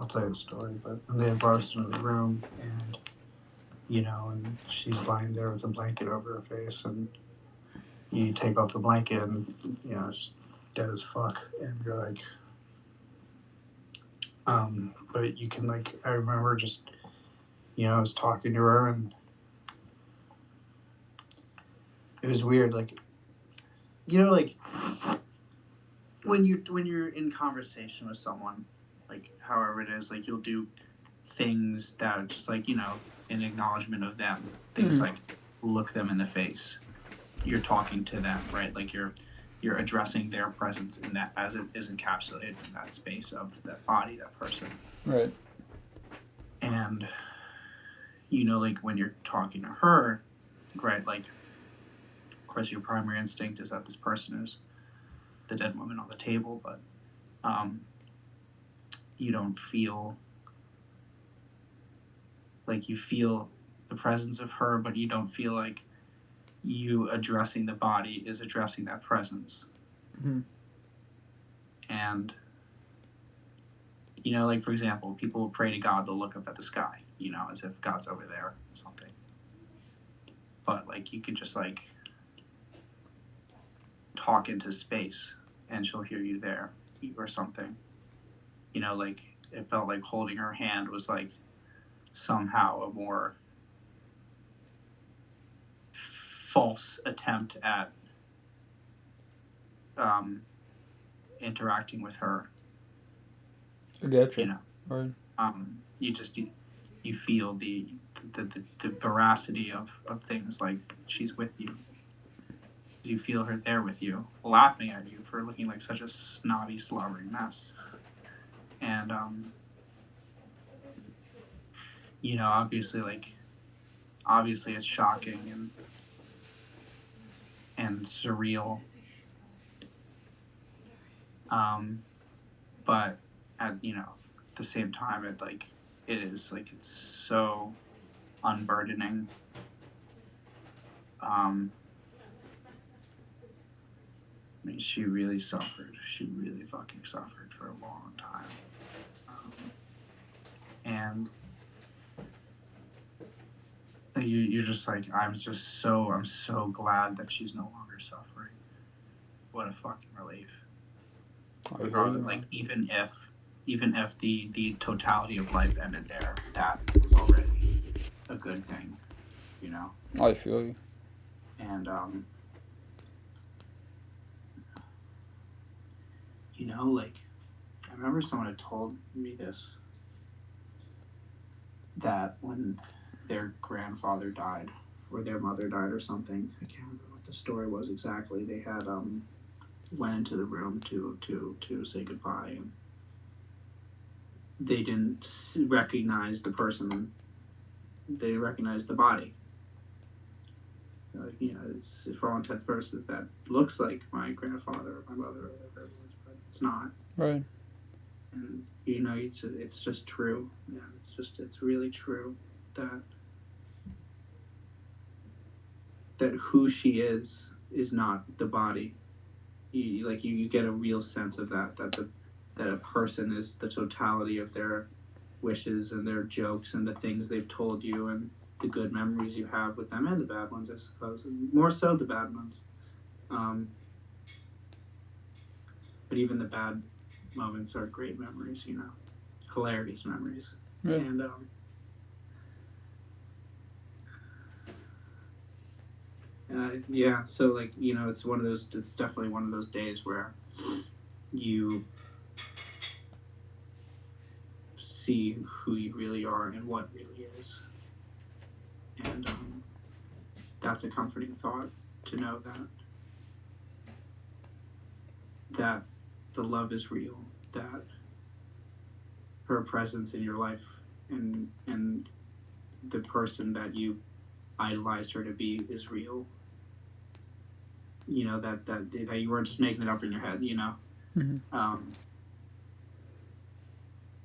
I'll tell you the story. But they had brought us into the room, and and she's lying there with a blanket over her face, and you take off the blanket, and it's dead as fuck, and you're like, but you can I remember just, I was talking to her, and it was weird, like when you're in conversation with someone, however it is, you'll do things that are just in acknowledgement of them, things like look them in the face. You're talking to them, right? You're addressing their presence in that as it is encapsulated in that space of that body, that person. Right. And when you're talking to her, right? Of course, your primary instinct is that this person is the dead woman on the table, but you don't feel you feel the presence of her, but you don't feel like you addressing the body is addressing that presence. Mm-hmm. And for example, people pray to God, they'll look up at the sky, as if God's over there or something. But you could just talk into space and she'll hear you there or something. It felt like holding her hand was somehow a more false attempt at interacting with her. I gotcha. Right. You feel the veracity of things, like she's with you. You feel her there with you, laughing at you for looking like such a snotty, slobbering mess. And obviously it's shocking and surreal. But at the same time, it is it's so unburdening. I mean, she really suffered. She really fucking suffered for a long time. And you're just I'm so glad that she's no longer suffering. What a fucking relief. Regardless, even if the totality of life ended there, that was already a good thing, I feel you. And I remember someone had told me this, that when their grandfather died or their mother died or something, I can't remember what the story was exactly. They had went into the room to say goodbye, and they didn't recognize the person. They recognized the body. It's, for all intents and purposes, that looks like my grandfather or my mother or whatever it was, but it's not. Right. And it's just true. Yeah, it's really true that who she is not the body. You get a real sense of that a person is the totality of their wishes and their jokes and the things they've told you and the good memories you have with them and the bad ones, I suppose, and more so the bad ones. But even the bad moments are great memories, hilarious memories. Yeah. And so it's one of those. It's definitely one of those days where you see who you really are and what really is, and that's a comforting thought to know that the love is real, that her presence in your life and the person that you idolized her to be is real. That you weren't just making it up in your head,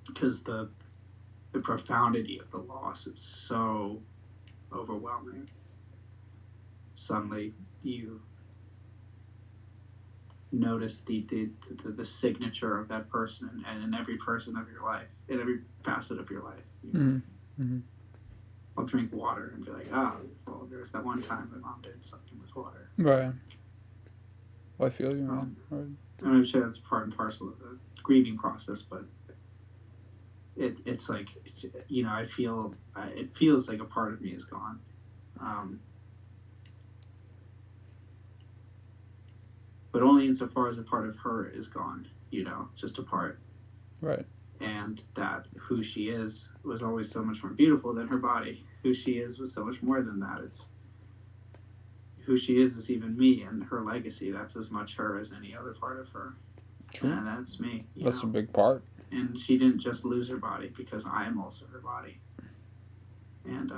because the profundity of the loss is so overwhelming. Suddenly, you notice the signature of that person and in every person of your life, in every facet of your life. You know? I'll drink water and be like, well, there was that one time my mom did something with water. Right. I feel you, man. Right. I'm sure that's part and parcel of the grieving process, but it's like, I feel, it feels like a part of me is gone. But only insofar as a part of her is gone, just a part. Right. And that who she is was always so much more beautiful than her body. Who she is was so much more than that. It's who she is even me, and her legacy. That's as much her as any other part of her. True. And that's me. That's a big part. And she didn't just lose her body because I am also her body. And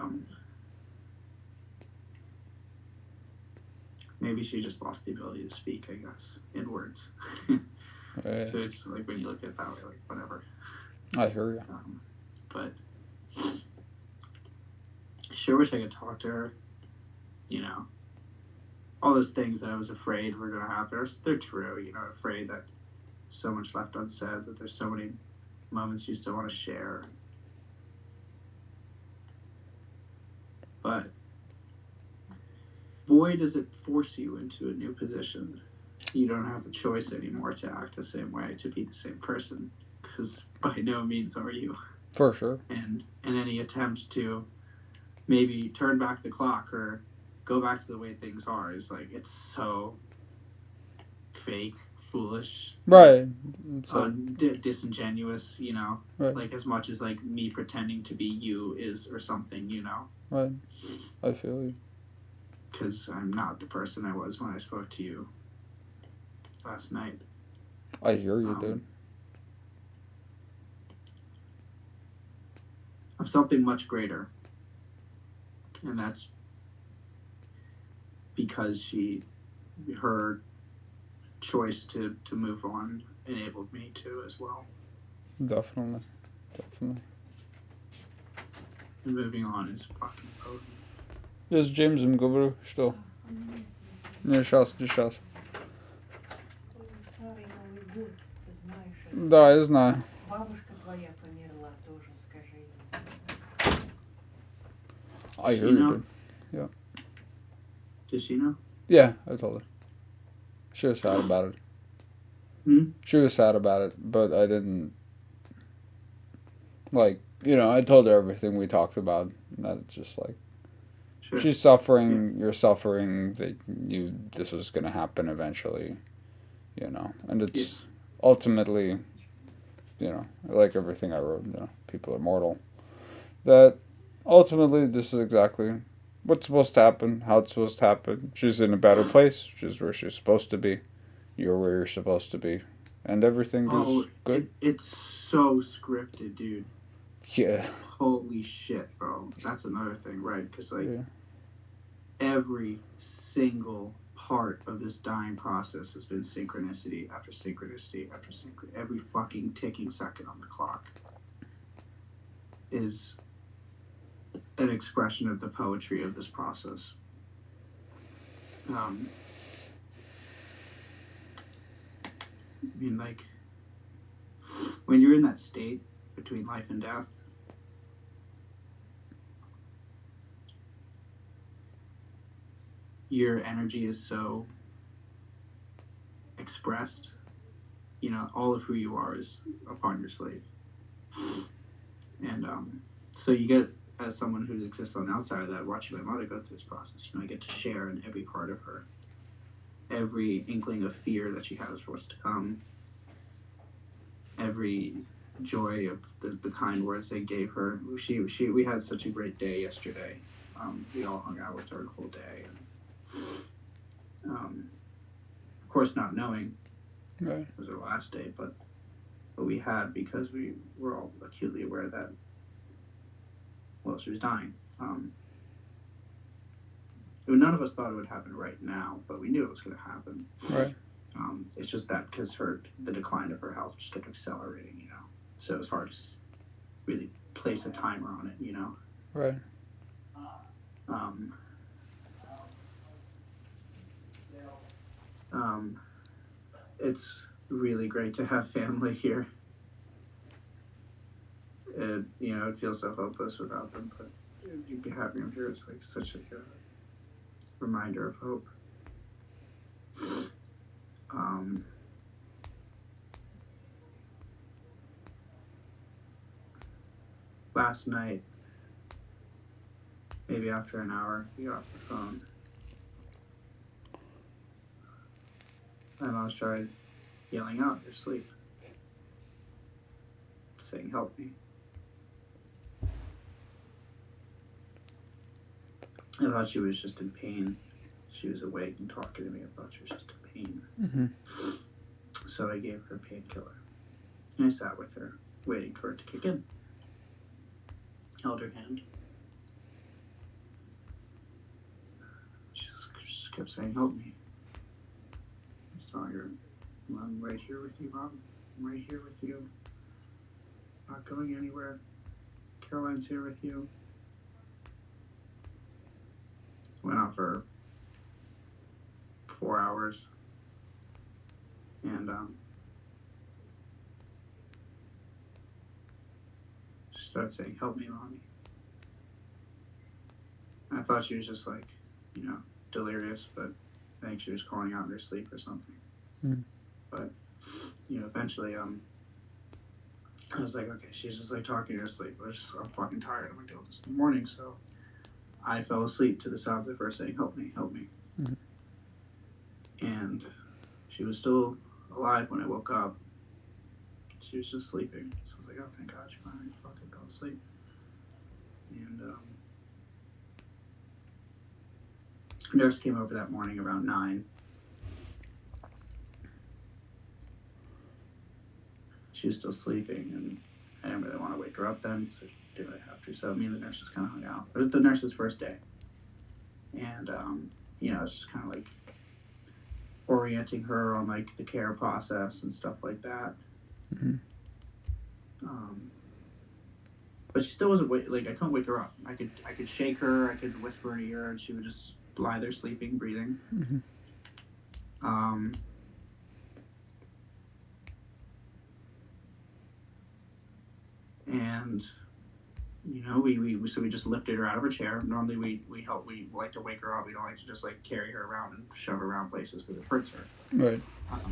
maybe she just lost the ability to speak, I guess, in words. Right. So it's just like when you look at it that way, like whatever. I hear you. But I sure wish I could talk to her. All those things that I was afraid were going to happen, they're true. Afraid that so much left unsaid, that there's so many moments you still want to share. But boy, does it force you into a new position. You don't have a choice anymore to act the same way, to be the same person, because by no means are you. For sure. And any attempt to maybe turn back the clock or go back to the way things are is like, it's so fake, foolish, right? Disingenuous, right. Like as much as like me pretending to be you is or something, Right. I feel you. Because I'm not the person I was when I spoke to you last night. I hear you, dude. Of something much greater. And that's because her choice to move on enabled me to as well. Definitely. And moving on is fucking potent. Я с Джеймсом говорю, что... Не, сейчас. Да, я знаю. Бабушка твоя померла, тоже скажи. I hear you, dude. Yeah. Does she know? Yeah, I told her. She was sad about it. She was sad about it, but I didn't... Like, I told her everything we talked about. And that it's just like... Sure. She's suffering, you're suffering, they knew this was going to happen eventually, and it's ultimately, like everything I wrote, people are mortal, that ultimately this is exactly what's supposed to happen, how it's supposed to happen. She's in a better place, she's where she's supposed to be, you're where you're supposed to be, and everything is good. It's so scripted, dude. Yeah. Holy shit, bro. That's another thing, right? Because, every single part of this dying process has been synchronicity after synchronicity after synchronicity. Every fucking ticking second on the clock is an expression of the poetry of this process. When you're in that state between life and death, your energy is so expressed. All of who you are is upon your slave. And so you get, as someone who exists on the outside of that, watching my mother go through this process, I get to share in every part of her. Every inkling of fear that she has for what's to come. Every joy of the kind words they gave her. We had such a great day yesterday. We all hung out with her the whole day. Of course, not knowing it was her last day, but we had, because we were all acutely aware that, she was dying. None of us thought it would happen right now, but we knew it was going to happen. Right. It's just that because the decline of her health just kept accelerating, So it was hard to really place a timer on it, Right. it's really great to have family here. It feels so hopeless without them, but having them here is like such a reminder of hope. Last night, maybe after an hour, we got off the phone. My mom started yelling out in her sleep, saying, "Help me." I thought she was just in pain. She was awake and talking to me. I thought she was just in pain. Mm-hmm. So I gave her a painkiller. And I sat with her, waiting for it to kick in. Held her hand. She just kept saying, "Help me." I was telling her, "I'm right here with you, Mom. I'm right here with you. Not going anywhere. Caroline's here with you." Went on for 4 hours. And she started saying, "Help me, Mommy." I thought she was just like, delirious, but I think she was calling out in her sleep or something. Mm. But, eventually, I was like, okay, she's just like talking in her sleep. I'm fucking tired. I'm gonna deal with this in the morning. So I fell asleep to the sounds of her saying, "Help me, help me." Mm. And she was still alive when I woke up. She was just sleeping. So I was like, oh, thank God she finally fucking fell asleep. And nurse came over that morning around 9. She was still sleeping, and I didn't really want to wake her up then, so I didn't really have to. So me and the nurse just kind of hung out. It was the nurse's first day. And, it's just kind of like orienting her on like the care process and stuff like that. Mm-hmm. But she still wasn't I couldn't wake her up. I could shake her, I could whisper in her ear, and she would just lie there sleeping, breathing. Mm-hmm. And we just lifted her out of her chair. Normally we like to wake her up. We don't like to just like carry her around and shove her around places because it hurts her. Right.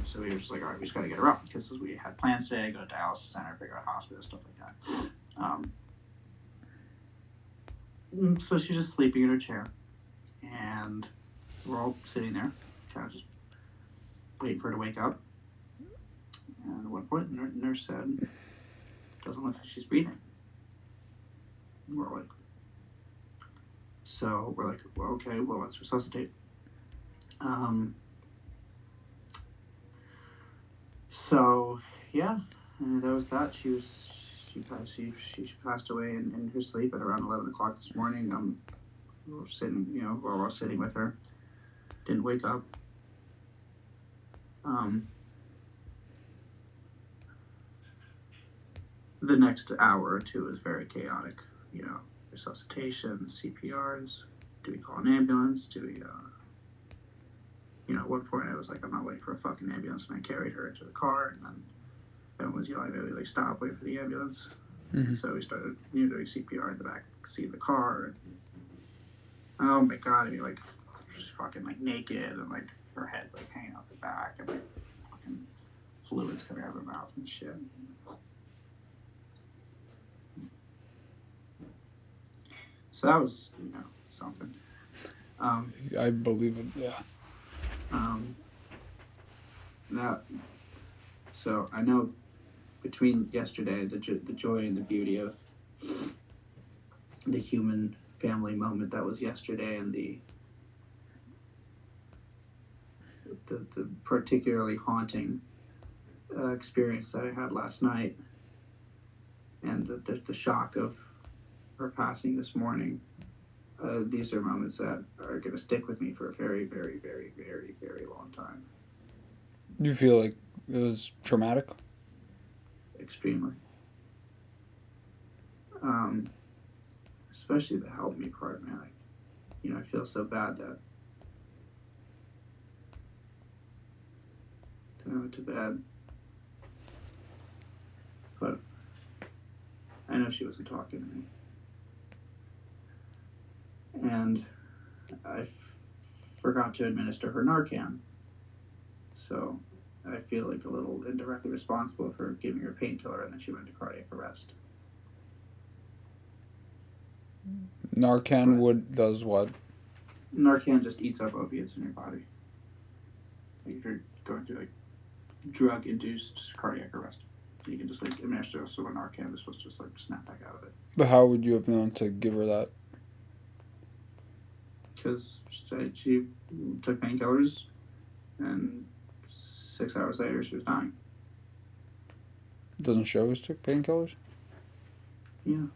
So we were just like, all right, we just gotta get her up because we had plans today, go to dialysis center, figure out hospital, stuff like that. So she's just sleeping in her chair, and we're all sitting there, kind of just waiting for her to wake up. And at one point, the nurse said, "Doesn't look like she's breathing." And we're like, well, okay, well, let's resuscitate. So yeah, and that was that. She passed away in her sleep at around 11 o'clock this morning. We were sitting, while I was sitting with her, didn't wake up. The next hour or two is very chaotic. Resuscitation, CPRs. Do we call an ambulance? Do we, at one point I was like, I'm not waiting for a fucking ambulance, and I carried her into the car, and then everyone was yelling at me, like, stop, wait for the ambulance. Mm-hmm. So we started, doing CPR in the back seat of the car, and oh my God, she's fucking, like, naked, and, like, her head's, like, hanging out the back, and, like, fucking fluids coming out of her mouth and shit. So that was, something. I believe it, yeah. So I know between yesterday, the joy and the beauty of the human family moment that was yesterday, and the particularly haunting experience that I had last night, and the shock of her passing this morning. These are moments that are going to stick with me for a very, very, very, very, very long time. Do you feel like it was traumatic? Extremely. Especially the help me part, man. I feel so bad that Then I went to bed. But I know she wasn't talking to me. And I forgot to administer her Narcan. So I feel like a little indirectly responsible for giving her a painkiller, and then she went into cardiac arrest. Narcan does what? Narcan just eats up opiates in your body. Like if you're going through like drug-induced cardiac arrest, you can just like administer someone Narcan. They're supposed to just like snap back out of it. But how would you have known to give her that? Because she took painkillers, and 6 hours later she was dying. It doesn't show who's took painkillers? Yeah.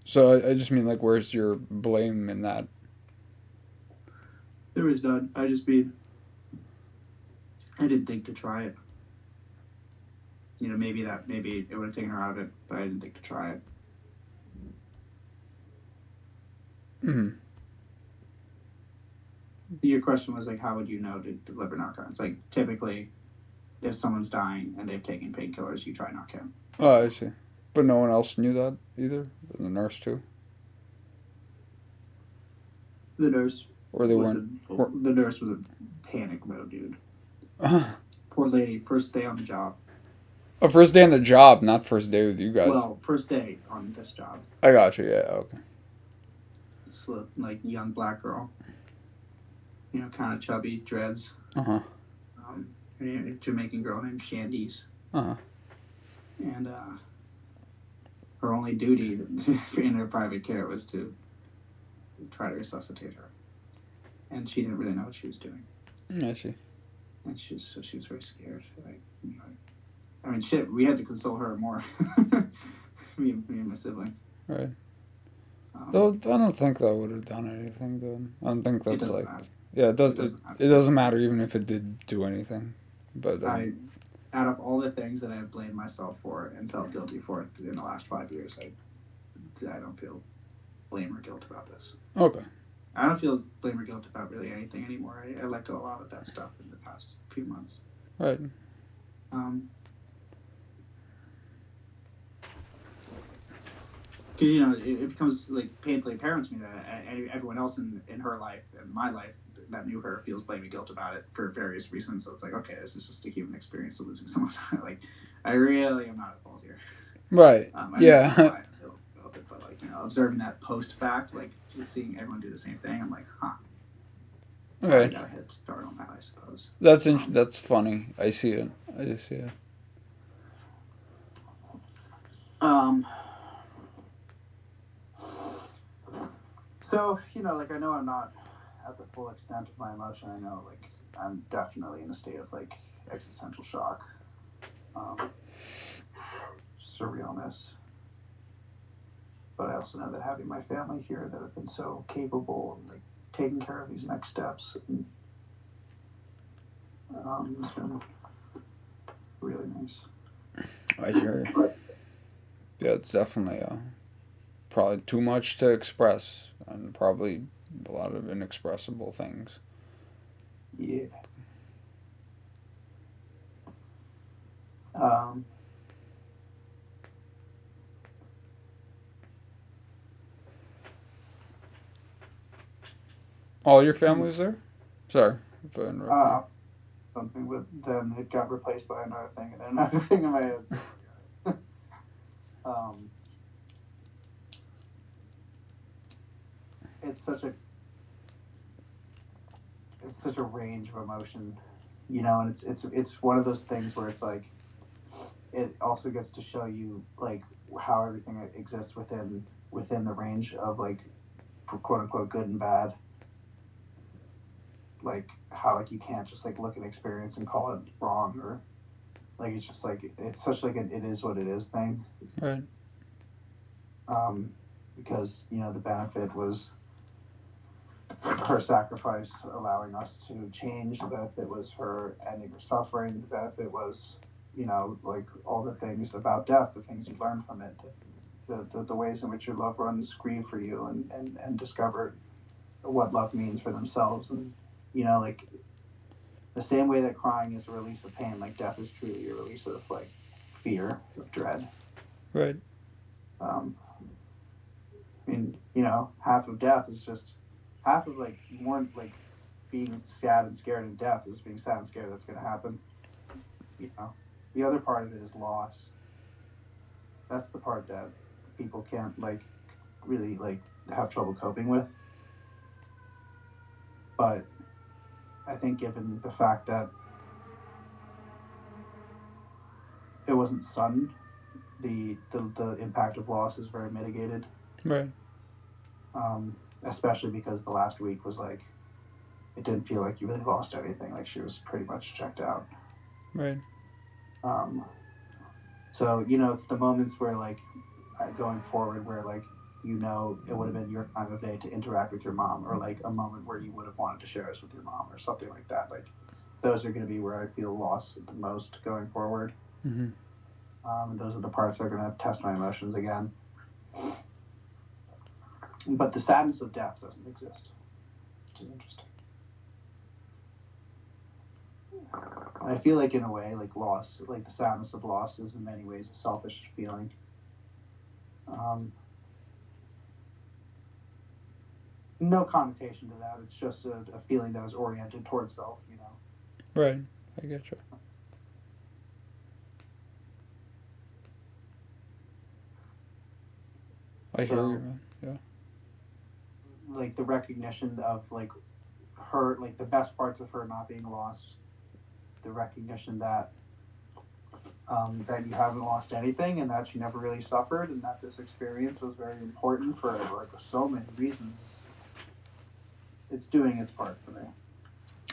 So I just mean, like, where's your blame in that? There was none. I didn't think to try it. You know, maybe it would have taken her out of it, but I didn't think to try it. Mm-hmm. Your question was like, how would you know to deliver Narcan? It's like typically, if someone's dying and they've taken painkillers, you try Narcan. Oh, I see. But no one else knew that either? The nurse, too? The nurse. Or they weren't? The nurse was in panic mode, dude. Poor lady, first day on the job. Oh, first day on the job, not first day with you guys. Well, first day on this job. I got you, yeah, okay. So, like, young black girl. You know, kind of chubby, dreads. Uh-huh. A Jamaican girl named Shandice. Uh-huh. And her only duty in her private care was to try to resuscitate her. And she didn't really know what she was doing. I see. And she was very scared. Like, you know, I mean, shit, we had to console her more. me and my siblings. Right. Though I don't think that would have done anything, though. I don't think that's like... Matter. Yeah, it doesn't matter even if it did do anything. But out of all the things that I have blamed myself for and felt guilty for in the last 5 years, I don't feel blame or guilt about this. Okay. I don't feel blame or guilt about really anything anymore. I let go a lot of that stuff in the past few months. Right. Because, you know, it becomes like painfully apparent to me that everyone else in her life and my life that knew her feels blame and guilt about it for various reasons. So it's like, okay, this is just a human experience of losing someone. Like, I really am not at fault here. Right. Yeah. But like, you know, observing that post fact, like seeing everyone do the same thing, I'm like, huh. Right. I got a head start on that, I suppose. That's funny. I see it. So, you know, like, I know I'm not at the full extent of my emotion. I know, like, I'm definitely in a state of, like, existential shock. Surrealness. But I also know that having my family here that have been so capable and, like, taking care of these next steps, and, it's been really nice. I hear you. Yeah, it's definitely probably too much to express, and probably a lot of inexpressible things. Yeah. All your family's there? Sorry if I interrupted. Something with them, it got replaced by another thing, and then another thing in my head. So, it's such a range of emotion, you know, and it's one of those things where it's like, it also gets to show you like how everything exists within the range of like quote unquote good and bad. Like how like you can't just like look at experience and call it wrong, or like it's just like it's such like an it is what it is thing. Right. Because, you know, the benefit was her sacrifice allowing us to change. The benefit was her ending her suffering. The benefit was, you know, like all the things about death, the things you learn from it, the ways in which your loved ones grieve for you and discover what love means for themselves. And, you know, like the same way that crying is a release of pain, like death is truly a release of like fear, of dread. Right. I mean, you know, half of death is just half of like more like being sad and scared of death is being sad and scared that's going to happen. You know, the other part of it is loss. That's the part that people can't like really like have trouble coping with. But I think given the fact that it wasn't sudden, the impact of loss is very mitigated. Right. Especially because the last week was like, it didn't feel like you really lost anything. Like she was pretty much checked out. Right. So, you know, it's the moments where like going forward where like, you know, it would have been your time of day to interact with your mom, or like a moment where you would have wanted to share this with your mom or something like that. Like those are going to be where I feel lost the most going forward. Mm-hmm. And those are the parts that are going to test my emotions again. But the sadness of death doesn't exist, which is interesting. And I feel like in a way, like loss, like the sadness of loss is in many ways a selfish feeling. No connotation to that. It's just a feeling that is oriented towards self, you know. Right. I get you. I hear you, man. Yeah. Like the recognition of like her, like the best parts of her not being lost, the recognition that that you haven't lost anything and that she never really suffered, and that this experience was very important for like so many reasons. It's doing its part for me.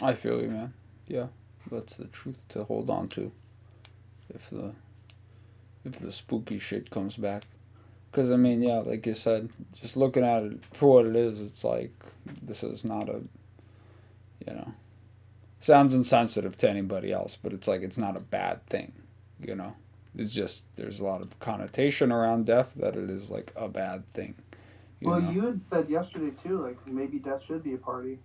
I feel you, man. Yeah, that's the truth to hold on to. If the spooky shit comes back, because I mean, yeah, like you said, just looking at it for what it is, it's like this is not a, you know, sounds insensitive to anybody else, but it's like it's not a bad thing, you know. It's just there's a lot of connotation around death that it is like a bad thing. You had said yesterday too, like maybe death should be a party.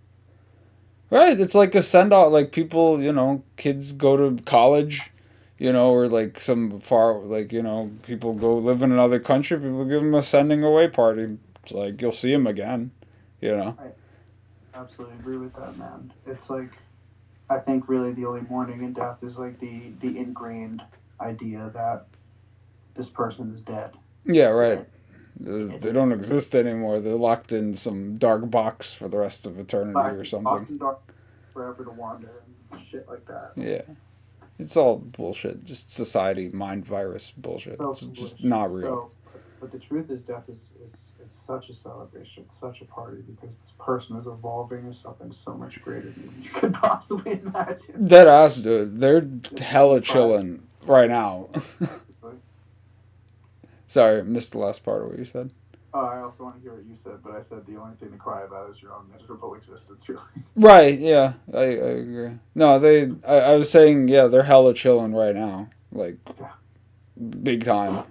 Right, it's like a send off. Like people, you know, kids go to college, you know, or like some far, like you know, people go live in another country. People give them a sending away party. It's like you'll see them again, you know. I absolutely agree with that, man. It's like I think really the only mourning in death is like the ingrained idea that this person is dead. Yeah, right. They don't exist anymore. They're locked in some dark box for the rest of eternity or something. Locked in dark forever to wander and shit like that. Yeah. It's all bullshit. Just society, mind virus bullshit. So it's just not real. So, but the truth is death is such a celebration. It's such a party because this person is evolving as something so much greater than you could possibly imagine. Dead ass, dude. They're hella chilling right now. Sorry, I missed the last part of what you said. I also want to hear what you said, but I said the only thing to cry about is your own miserable existence, really. Right, yeah, I agree. No, I was saying, yeah, they're hella chilling right now. Like, yeah. Big time.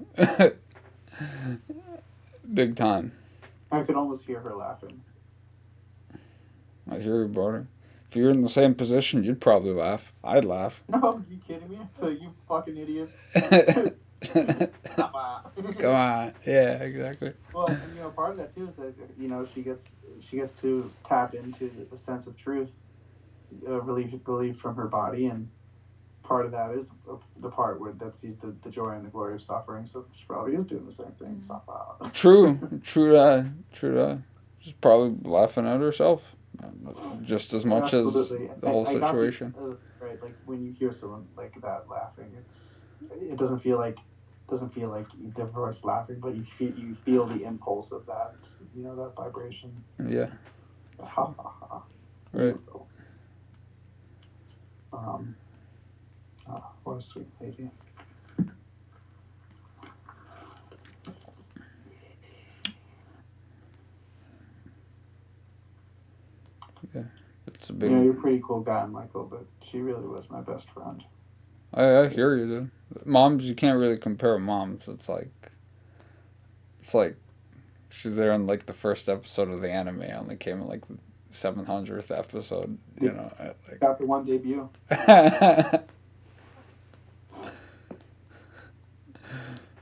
Big time. I could almost hear her laughing. I hear you, brother. If you're in the same position, you'd probably laugh. I'd laugh. No, are you kidding me? You fucking idiots. Come on. Yeah, exactly. Well, and, you know, part of that too is that, you know, she gets to tap into the sense of truth, relieved from her body, and part of that is the part where that sees the joy and the glory of suffering. So she probably is doing the same thing. True that. She's probably laughing at herself just as much Absolutely. as the whole situation. Right, like when you hear someone like that laughing, it doesn't feel like their voice laughing, but you feel the impulse of that, you know, that vibration. Yeah. Ha ha ha. Right. What a sweet lady. Yeah, it's a big. Yeah, you're a pretty cool guy, Michael, but she really was my best friend. I hear you, dude. Moms, you can't really compare moms. It's like she's there in like the first episode of the anime. I only came in like the 700th episode, you know. Chapter 1 debut.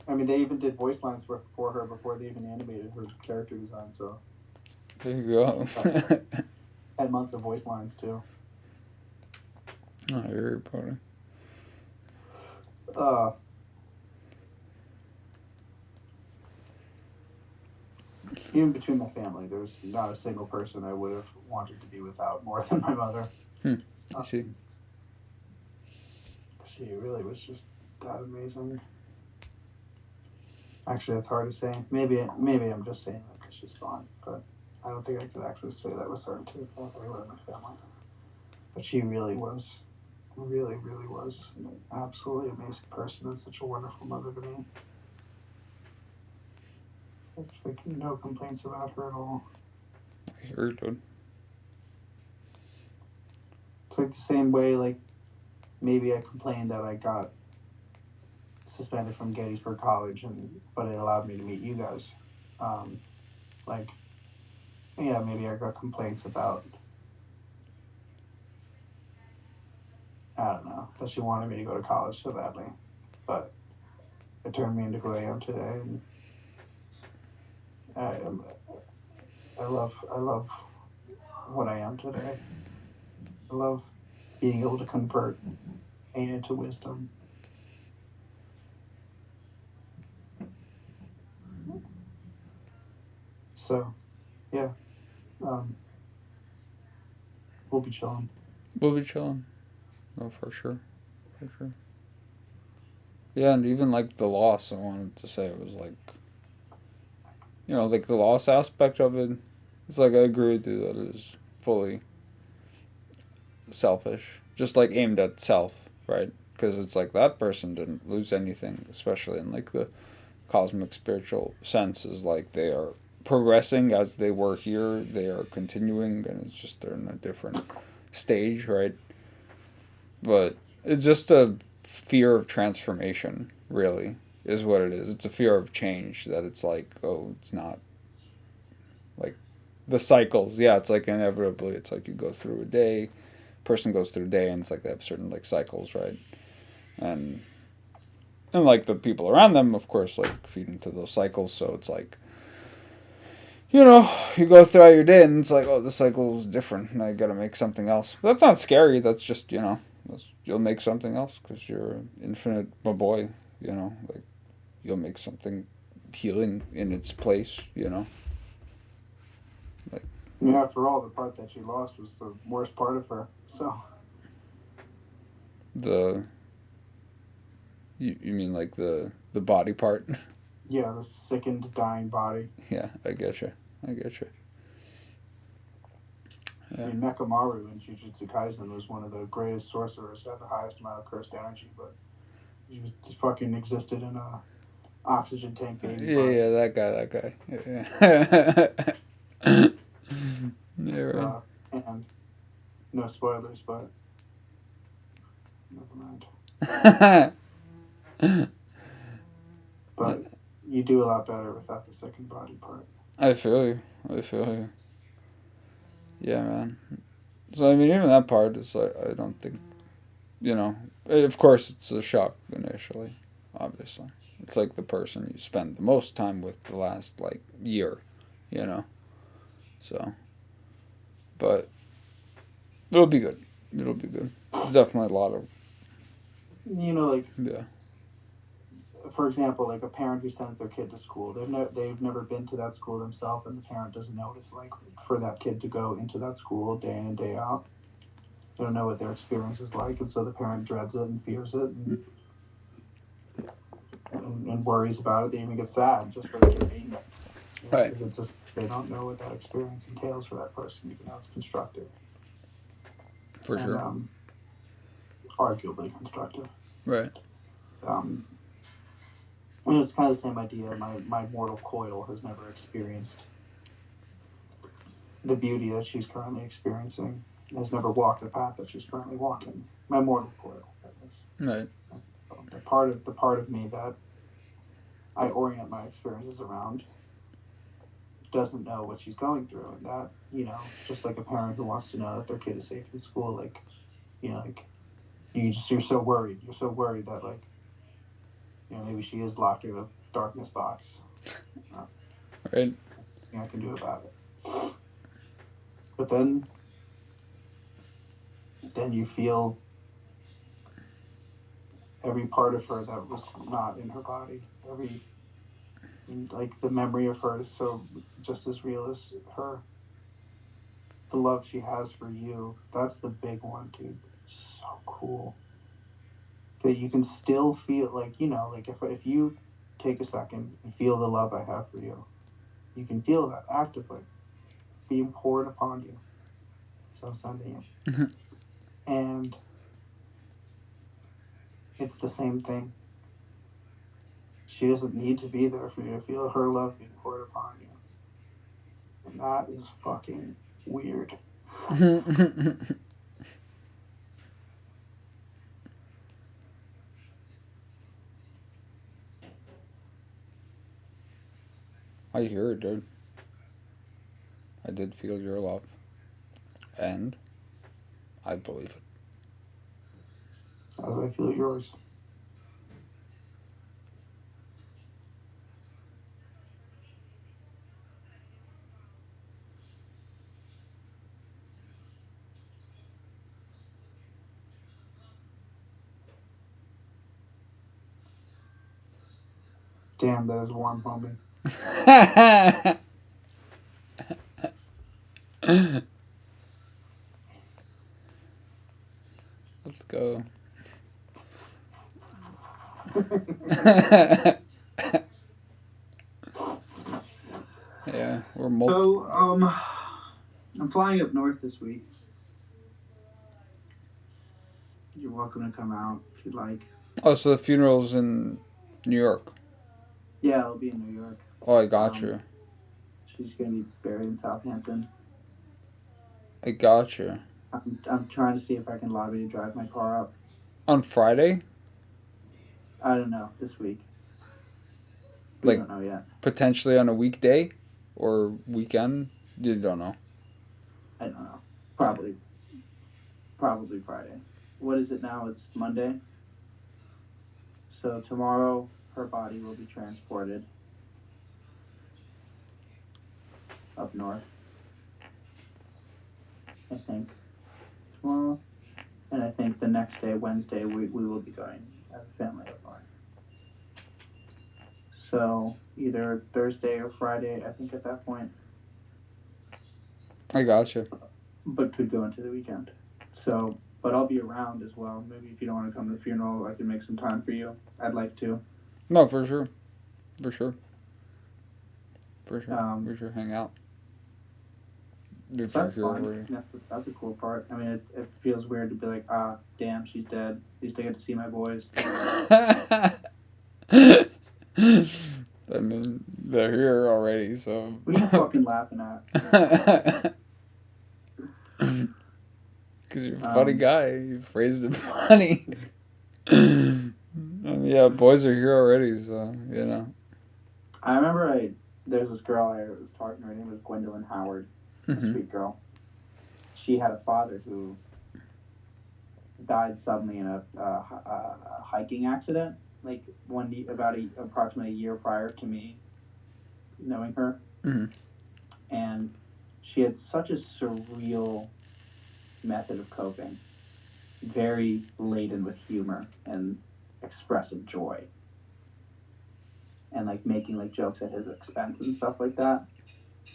I mean, they even did voice lines for her before they even animated her character design, so. There you go. 10 months of voice lines, too. Oh, you're reporting. Even between my family, there's not a single person I would have wanted to be without more than my mother. I see. She really was just that amazing. Actually, it's hard to say. Maybe I'm just saying that because she's gone, but I don't think I could actually say that was her too. Everyone in my family, but she really was an absolutely amazing person and such a wonderful mother to me. It's like no complaints about her at all. I hear it, dude. It's like the same way, like, maybe I complained that I got suspended from Gettysburg College, but it allowed me to meet you guys. Maybe I got complaints about, I don't know, that she wanted me to go to college so badly, but it turned me into who I am today, and I love what I am today. I love being able to convert pain into wisdom. So, yeah, we'll be chilling. We'll be chilling. Oh, for sure. For sure. Yeah, and even, like, the loss, I wanted to say, it was, like, you know, like, the loss aspect of it, it's like, I agree with you that it is fully selfish. Just, like, aimed at self, right? Because it's like, that person didn't lose anything, especially in, like, the cosmic spiritual sense, is like, they are progressing as they were here, they are continuing, and it's just they're in a different stage, right? But it's just a fear of transformation, really, is what it is. It's a fear of change, that it's like, oh, it's not like the cycles. Yeah, it's like inevitably, it's like you go through a day, person goes through a day, and it's like they have certain, like, cycles, right? And like the people around them, of course, like, feed into those cycles, so it's like, you know, you go throughout your day and it's like, oh, this cycle is different and I gotta make something else. But that's not scary, that's just, you know, you'll make something else because you're infinite, my boy, you know, like, you'll make something healing in its place, you know. Like, I mean, after all, the part that she lost was the worst part of her, so. You mean like the body part? Yeah, the sickened, dying body. Yeah, I get you. Yeah. I mean, Mechamaru in Jujutsu Kaisen was one of the greatest sorcerers who had the highest amount of cursed energy, but he just fucking existed in a oxygen tank baby. Yeah, that guy. Yeah. Yeah, right. And no spoilers, but never mind. But you do a lot better without the second body part. I feel you. Yeah, man. So, I mean, even that part is like, I don't think, you know, of course it's a shock initially, obviously. It's like the person you spend the most time with the last, like, year, you know. So, but it'll be good. There's definitely a lot of, you know, like, yeah. For example, like a parent who sends their kid to school, they've never been to that school themselves, and the parent doesn't know what it's like for that kid to go into that school day in and day out. They don't know what their experience is like, and so the parent dreads it and fears it and worries about it. They even get sad just for the kid being there. Right. They don't know what that experience entails for that person, even though it's constructive. For sure. Arguably constructive. Right. It's kind of the same idea. My mortal coil has never experienced the beauty that she's currently experiencing. Has never walked the path that she's currently walking. My mortal coil, that is. Right. The part of me that I orient my experiences around doesn't know what she's going through, and that, just like a parent who wants to know that their kid is safe in school, like, like you're so worried. You're so worried that, like, maybe she is locked in a darkness box. Right. Nothing I can do about it. But then you feel every part of her that was not in her body. Like the memory of her is so just as real as her. The love she has for you, that's the big one, dude. So cool. That you can still feel like, like if you take a second and feel the love I have for you, you can feel that actively being poured upon you. So I'm sending you. And it's the same thing. She doesn't need to be there for you to feel her love being poured upon you. And that is fucking weird. I hear it, dude. I did feel your love. And I believe it. As I feel yours. Damn, that is warm, homie. Let's go. Yeah, we're So, I'm flying up north this week. You're welcome to come out if you'd like. Oh, so the funeral's in New York. Yeah, it'll be in New York. Oh, I got you. She's gonna be buried in Southampton. I got you. I'm trying to see if I can lobby to drive my car up. On Friday? I don't know, this week. We don't know yet. Potentially on a weekday or weekend? You don't know. I don't know. Probably Friday. What is it now? It's Monday. So tomorrow her body will be transported up north. I think tomorrow, and I think the next day, Wednesday, we will be going as a family up north. So either Thursday or Friday, I think at that point. I got you. But could go into the weekend. So, but I'll be around as well. Maybe if you don't want to come to the funeral, I can make some time for you. I'd like to. No, for sure. For sure. For sure. For sure. Hang out. That's fun. That's a cool part. I mean, it feels weird to be like, damn, she's dead. At least I get to see my boys. I mean, they're here already, so. What are you fucking laughing at? Because you're a funny guy. You phrased it funny. Yeah, boys are here already, so, I remember there's this girl I was talking to. Her name was Gwendolyn Howard. A sweet girl. She had a father who died suddenly in a hiking accident, like approximately a year prior to me knowing her. Mm-hmm. And she had such a surreal method of coping, very laden with humor and expressive joy, and like making like jokes at his expense and stuff like that.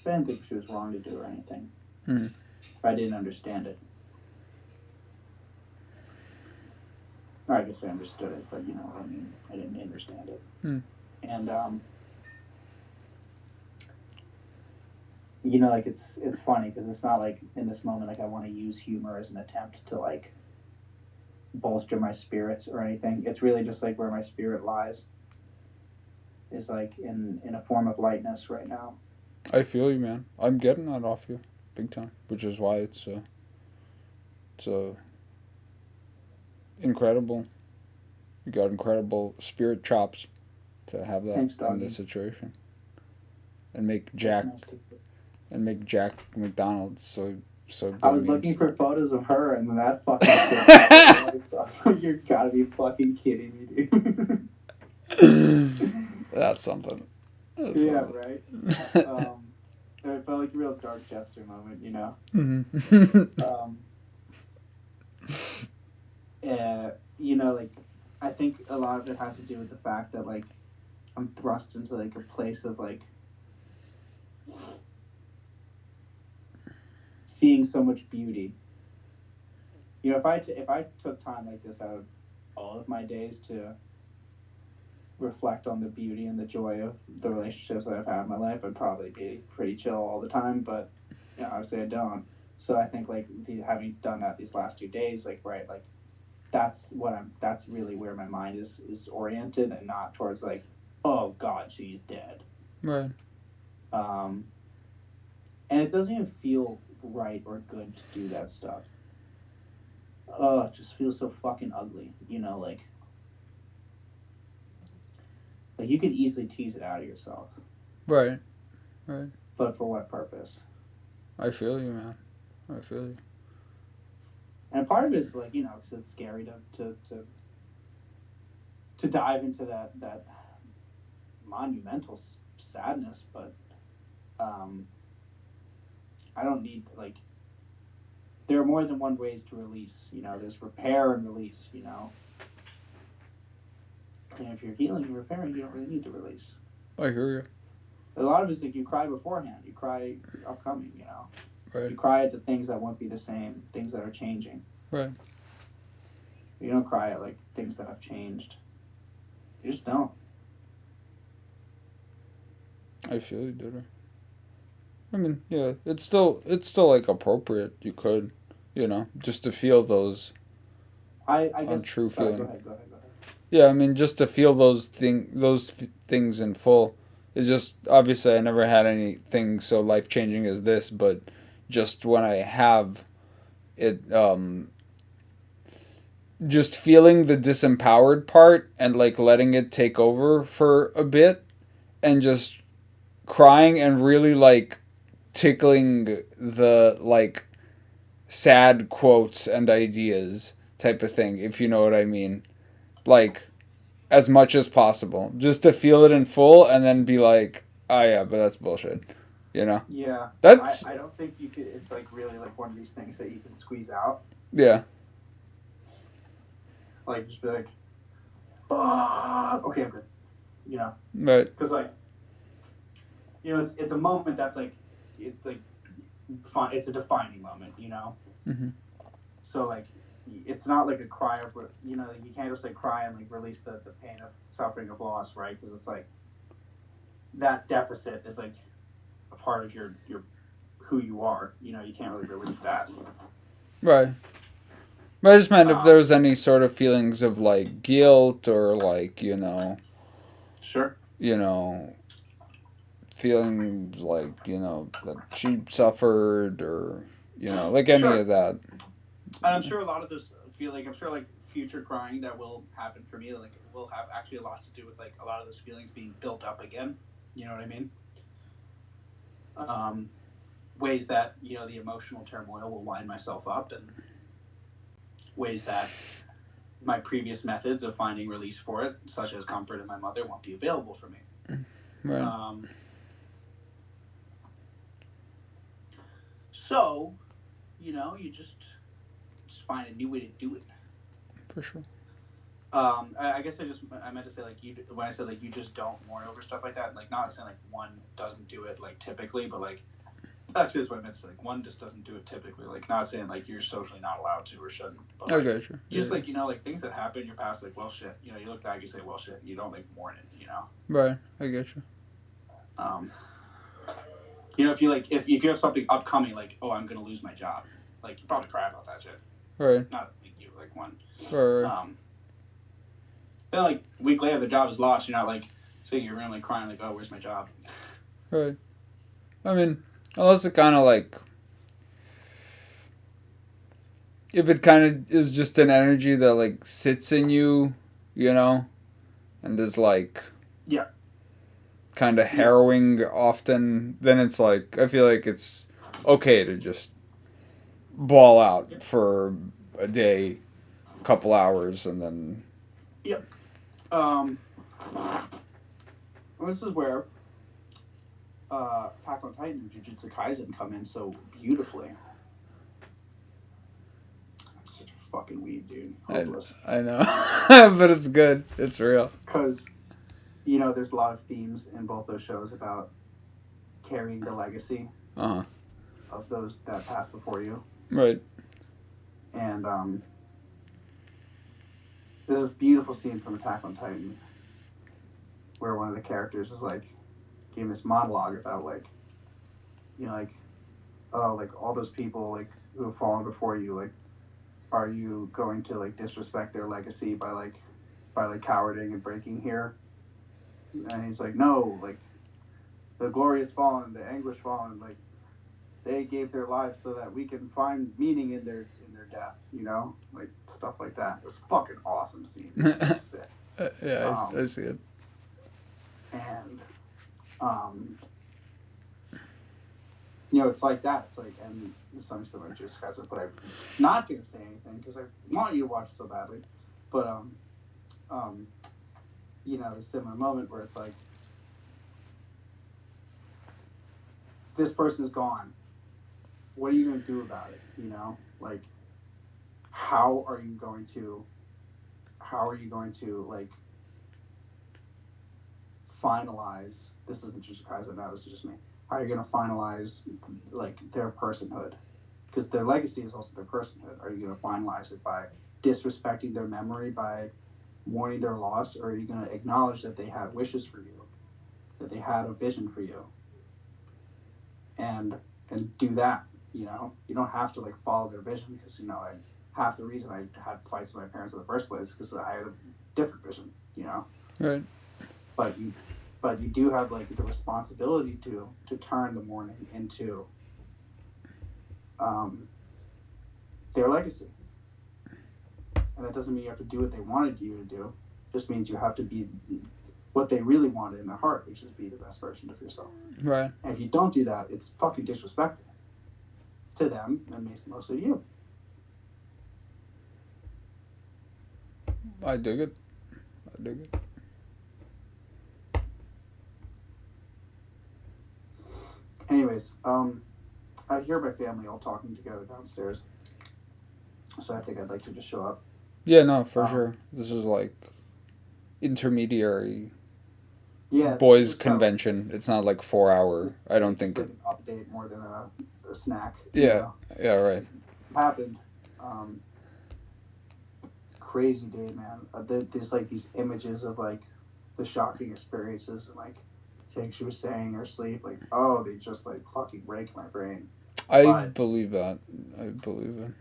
I didn't think she was wrong to do or anything. Mm-hmm. I didn't understand it. Or I guess I understood it, but you know what I mean. I didn't understand it. Mm. And like it's funny because it's not like in this moment like I want to use humor as an attempt to like bolster my spirits or anything. It's really just like where my spirit lies is like in a form of lightness right now. I feel you, man. I'm getting that off you, big time. Which is why it's incredible. You got incredible spirit chops to have that in this situation. and make Jack McDonald's. So I was good looking memes. for photos of her, and then that fucking shit. I was like, you're gotta be fucking kidding me, dude. That's something. That's Yeah, something. right. It felt like a real dark jester moment, you know. Mhm. You know, like I think a lot of it has to do with the fact that like I'm thrust into like a place of like seeing so much beauty. You know, if I took time like this out of all of my days to reflect on the beauty and the joy of the relationships that I've had in my life, I'd probably be pretty chill all the time. But you know, obviously I don't. So I think like having done that these last 2 days, like right, like that's really where my mind is oriented, and not towards like, oh God, she's dead. Right. And it doesn't even feel right or good to do that stuff. Oh, it just feels so fucking ugly, you know, like you could easily tease it out of yourself. Right. But for what purpose? I feel you, man. I feel you. And part of it is like, you know, because it's scary to dive into that monumental sadness, but I don't need like. There are more than one ways to release. You know, there's repair and release. You know, and if you're healing and repairing, you don't really need to release. I hear you. A lot of it's like you cry beforehand. You cry upcoming. You know, Right. You cry at the things that won't be the same, things that are changing. Right. You don't cry at like things that have changed. You just don't. I feel you, dude. I mean, yeah, it's still like appropriate. You could, you know, just to feel those I guess. untrue Sorry, feeling. go ahead. Yeah, I mean, just to feel those things in full. It's just obviously I never had anything so life changing as this, but just when I have it, just feeling the disempowered part and like letting it take over for a bit, and just crying and really like tickling the like sad quotes and ideas type of thing, if you know what I mean. Like as much as possible, just to feel it in full, and then be like, "Oh yeah, but that's bullshit," you know. Yeah, That's I don't think you could. It's like really like one of these things that you can squeeze out. yeah, Like just be like, fuck. Okay, I'm good. You know, right, because like, you know, it's a moment that's like, it's like, fun. It's a defining moment. You know. Mhm. So like, it's not like a cry of, you know, you can't just like cry and like release the pain of suffering of loss, right? Because it's like that deficit is like a part of your who you are. You know, you can't really release that. right. But I just meant if there was any sort of feelings of like guilt or like Sure. Feelings like that she suffered or like any Sure. of that. And I'm sure a lot of this I'm sure like future crying that will happen for me, like will have actually a lot to do with like a lot of those feelings being built up again. You know what I mean? Ways that, you know, the emotional turmoil will wind myself up, and ways that my previous methods of finding release for it, such as comfort in my mother, won't be available for me. Right. So, you know, you just find a new way to do it. For sure. I guess I meant to say like when I said like you just don't mourn over stuff like that, like not saying like one doesn't do it like typically, but like actually that's what I meant to say, like one just doesn't do it typically, like not saying like you're socially not allowed to or shouldn't, but like, Okay, sure. you just like, you know, like things that happen in your past, like well shit, you know, you look back, you say well shit, and you don't like mourn it, you know. Right, I get you. You know, if you have something upcoming, like, oh, I'm gonna lose my job, like you probably cry about that shit. Right. Not like you, like one. Right. Then like a week later the job is lost, you're not like sitting in your room like crying like, oh, where's my job? Right. I mean, unless it kind of like, if it kind of is just an energy that like sits in you, and is like, yeah, kind of harrowing often, then it's like I feel like it's okay to just ball out for a day, couple hours, and then. This is where Attack on Titan and Jujutsu Kaisen come in so beautifully. I'm such a fucking weeb, dude. Hopeless. I know, but it's good. It's real. Because, there's a lot of themes in both those shows about carrying the legacy Uh-huh. of those that passed before you. Right. And there's this beautiful scene from Attack on Titan where one of the characters is like giving this monologue about all those people like who have fallen before you, like, are you going to like disrespect their legacy by cowarding and breaking here? And he's like, no, like the glorious fallen, the anguish fallen, like they gave their lives so that we can find meaning in their death, like stuff like that. It was fucking awesome scene. It was so sick. Yeah, I see it. And it's like that. It's like, and to some extent, I just guys, but I'm not gonna say anything because I want you to watch it so badly. But a similar moment where it's like, this person is gone. What are you gonna do about it? Like, how are you going to like finalize? This isn't just Kaiser now. This is just me. How are you going to finalize like their personhood? Because their legacy is also their personhood. Are you going to finalize it by disrespecting their memory, by mourning their loss, or are you going to acknowledge that they had wishes for you, that they had a vision for you, and do that? You don't have to like follow their vision because half the reason I had fights with my parents in the first place is because I had a different vision. Right. But you do have like the responsibility to turn the mourning into their legacy, and that doesn't mean you have to do what they wanted you to do. It just means you have to be what they really wanted in their heart, which is be the best version of yourself. Right. And if you don't do that, it's fucking disrespectful to them and mostly you. I dig it. Anyways, I hear my family all talking together downstairs, so I think I'd like to just show up. Yeah, no, for sure. This is like intermediary boys convention. It's not like 4 hour. I don't think it. An update more than a snack. Yeah, yeah, right. Happened. Crazy day, man. There's like these images of like the shocking experiences and like things she was saying in her sleep. Like, oh, they just like fucking break my brain. I believe that. I believe it.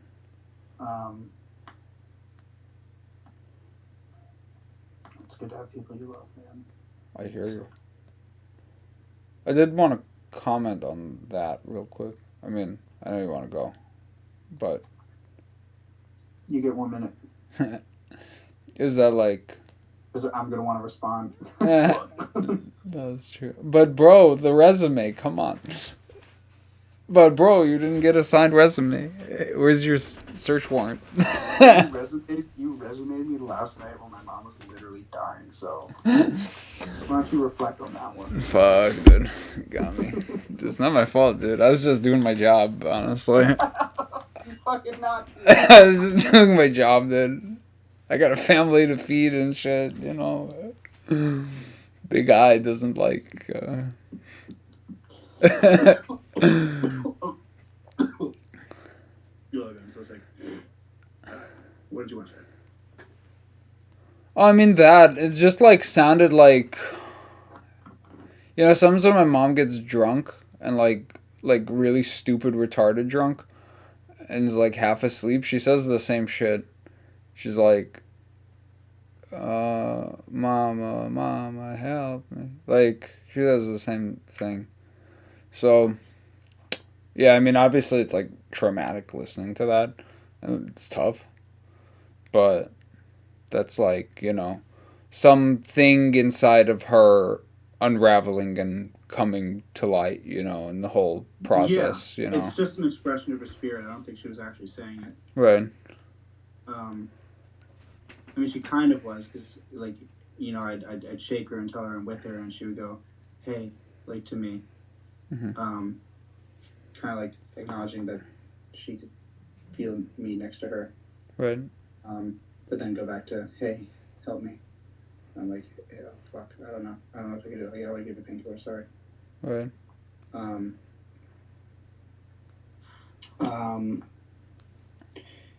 It's good to have people you love, man. I hear you. I did want to comment on that real quick. I mean, I know you want to go, but you get 1 minute. Is that like? Because I'm gonna want to respond. That's true. But bro, the resume. Come on. But bro, you didn't get a signed resume. Where's your search warrant? You resumed me last night when my mom was literally dying. So why don't you reflect on that one? Fuck, dude, got me. It's not my fault, dude. I was just doing my job, honestly. You fucking not. I was just doing my job, dude. I got a family to feed and shit. Big Eye doesn't like. What did you want to say? I mean that it just like sounded like. Sometimes when my mom gets drunk and like really stupid retarded drunk, and is like half asleep, she says the same shit. She's like, mama, help me. Like, she does the same thing. So, yeah, I mean, obviously it's, like, traumatic listening to that. And it's tough. But that's, like, something inside of her unraveling and coming to light, and the whole process, It's just an expression of her spirit. I don't think she was actually saying it. Right. I mean, she kind of was, because, like, I'd shake her and tell her I'm with her, and she would go, hey, like, to me. Mm-hmm. Kind of, like, acknowledging that she could feel me next to her. Right. But then go back to, hey, help me. I'm like, yeah, fuck, I don't know what I can do. I gotta give a painkiller, sorry. Right.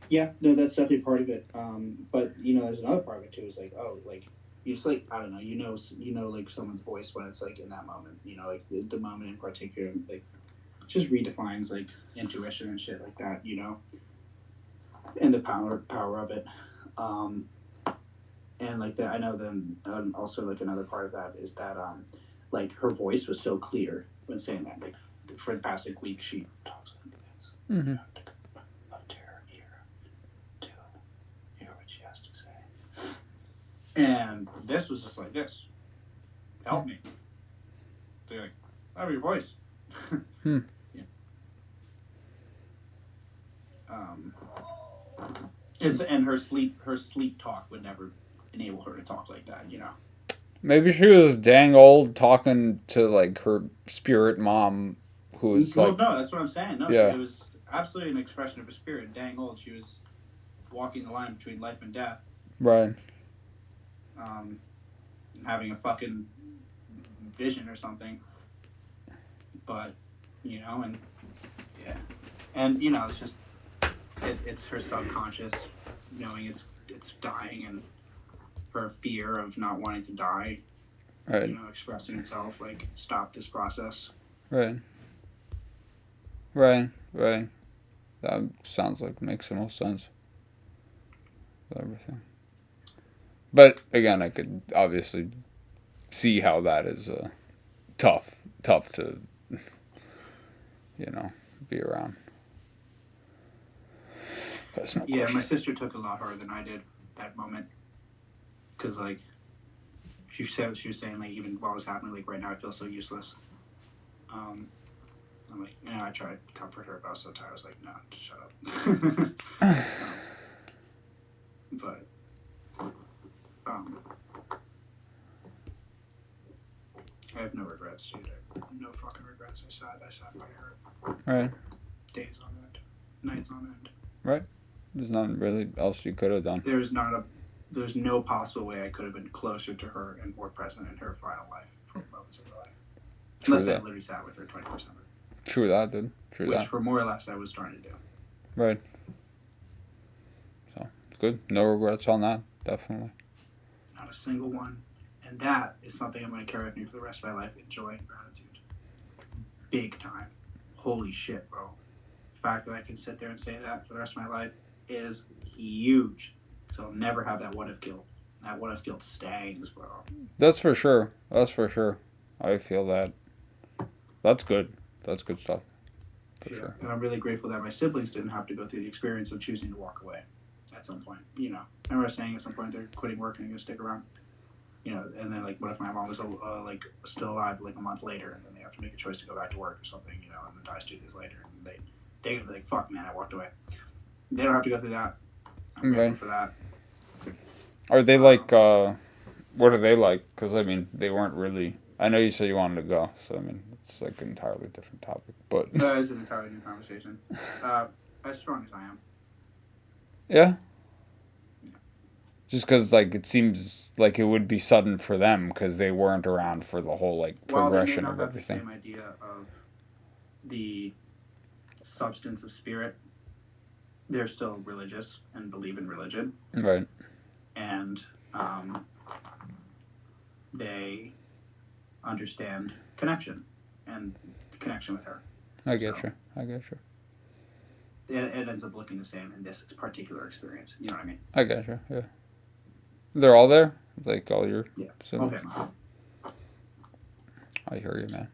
Yeah, no, that's definitely part of it. But there's another part of it too. Is like, oh, like you just like I don't know, like someone's voice when it's like in that moment. Like the moment in particular, like just redefines like intuition and shit like that. And the power of it. And like that, I know. Then also like another part of that is that like her voice was so clear when saying that. Like for the past like week, she talks like this. Mm-hmm. And this was just like this. Help me. They're like, I have your voice. Yeah. And her sleep talk would never enable her to talk like that, Maybe she was dang old talking to like her spirit mom, who was no, like. No, that's what I'm saying. No, yeah. It was absolutely an expression of her spirit. Dang old, she was walking the line between life and death. Right. Having a fucking vision or something, but and yeah, and it's just it's her subconscious knowing it's dying and her fear of not wanting to die, right, expressing itself like stop this process. Right. That sounds like makes the most sense. Everything. But again, I could obviously see how that is tough to, be around. That's no question. My sister took it a lot harder than I did that moment, because like she was saying like even while it was happening, like right now I feel so useless. I'm like, I tried to comfort her, but I was so tired. I was like, no, just shut up. But I have no regrets, dude. No fucking regrets. I sat by her. Right. Days on end, nights on end. Right. There's nothing really else you could have done. There's no possible way I could have been closer to her and more present in her final life for moments of her life. Unless I literally sat with her 24/7. True that, dude. Which for more or less I was starting to do. Right. So it's good. No regrets on that. Definitely. Not a single one. And that is something I'm going to carry with me for the rest of my life. Joy and gratitude. Big time. Holy shit, bro. The fact that I can sit there and say that for the rest of my life is huge. So I'll never have that what if guilt. That what if guilt stings, bro. That's for sure. I feel that. That's good. That's good stuff. For sure. And I'm really grateful that my siblings didn't have to go through the experience of choosing to walk away at some point. Remember I was saying at some point they're quitting work and going to stick around. And then like, what if my mom was like still alive like a month later, and then they have to make a choice to go back to work or something, and then dies 2 days later, and they're gonna be like, fuck, man, I walked away. They don't have to go through that. I'm grateful for that. Are they like? What are they like? Because I mean, they weren't really. I know you said you wanted to go, so I mean, it's like an entirely different topic, but. It's an entirely new conversation. As strong as I am. Yeah. Just because, like, it seems like it would be sudden for them because they weren't around for the whole, like, progression of everything. While they may not have the same idea of the substance of spirit, they're still religious and believe in religion. Right. And they understand connection and connection with her. I get you. It ends up looking the same in this particular experience. You know what I mean? I get you, yeah. They're all there? Like all your siblings? Okay. I hear you, man.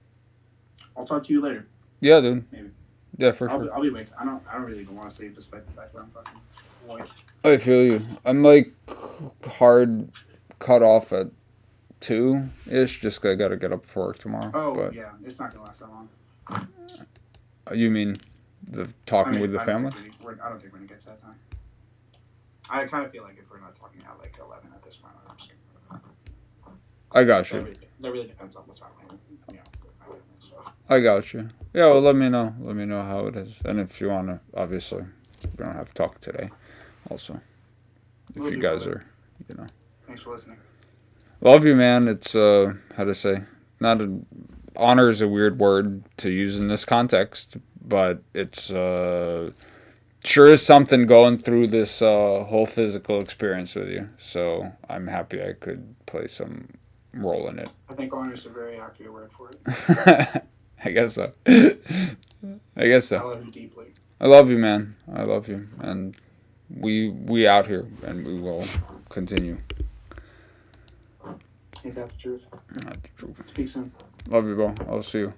I'll talk to you later. Yeah, dude. Maybe. Yeah, for sure. I'll be awake. I don't really even want to sleep despite the fact that I'm fucking white. I feel you. I'm like hard cut off at 2-ish. Just I gotta get up for work tomorrow. Oh but yeah, it's not gonna last that long. You mean the talking with the I don't family? think I don't think we're gonna get to that time. I kind of feel like if we're not talking at like 11 at this point, I'm just I got you. that really depends on what's happening. You know, with my family and stuff. I got you. Yeah, well, let me know. Let me know how it is. And if you want to, obviously, we don't have to talk today. Also, if Will you do, guys brother. are, you know. Thanks for listening. Love you, man. It's, how to say, not a, honor is a weird word to use in this context, but it's, sure is something going through this, whole physical experience with you. So I'm happy I could play some role in it. I think honor is a very accurate word for it. I guess so. I guess so. I love you deeply. I love you, man. I love you, and we out here, and we will continue. Ain't that the truth? That's true. Speak soon. Love you, bro. I'll see you.